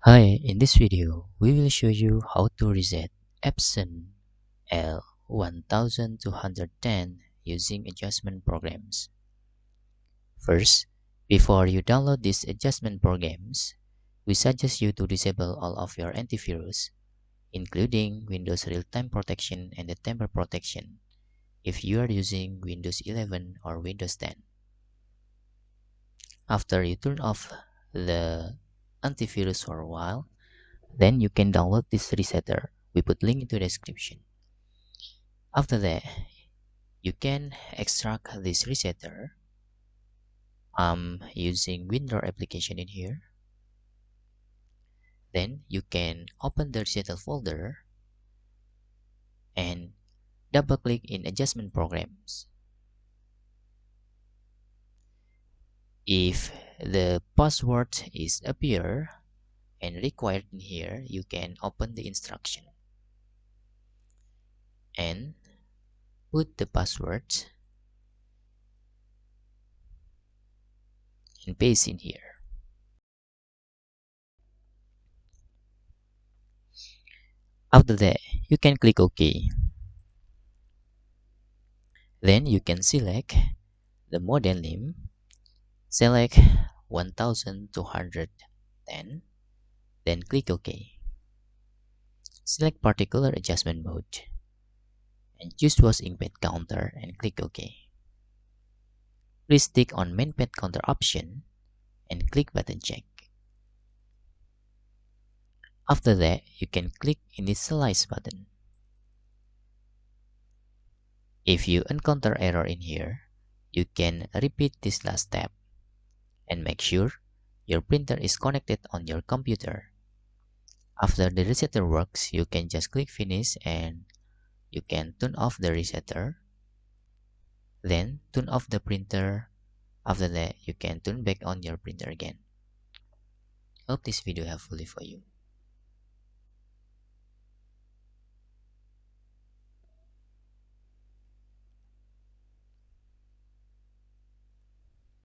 Hi, in this video, we will show you how to reset Epson L1210 using adjustment programs. First, before you download these adjustment programs, we suggest you to disable all of your antivirus, including Windows Real-Time Protection and the Tamper Protection if you are using Windows 11 or Windows 10. After you turn off the antivirus for a while, then you can download this resetter. We put link into the description. After that, you can extract this resetter. I'm using WinRAR application in here. Then you can open the resetter folder and double click in adjustment programs. If the password is appear and required in here, you can open the instruction and put the password and paste in here. After that, you can click OK. Then you can select the model name, select 1210, then click OK. Select particular adjustment mode and choose was inkpad counter and click OK. Please click on main pad counter option and click button check. After that, you can click initialize button. If you encounter error in here, you can repeat this last step and make sure your printer is connected on your computer. After the resetter works, you can just click finish and you can turn off the resetter. Then turn off the printer. After that, you can turn back on your printer again. Hope this video helpful for you.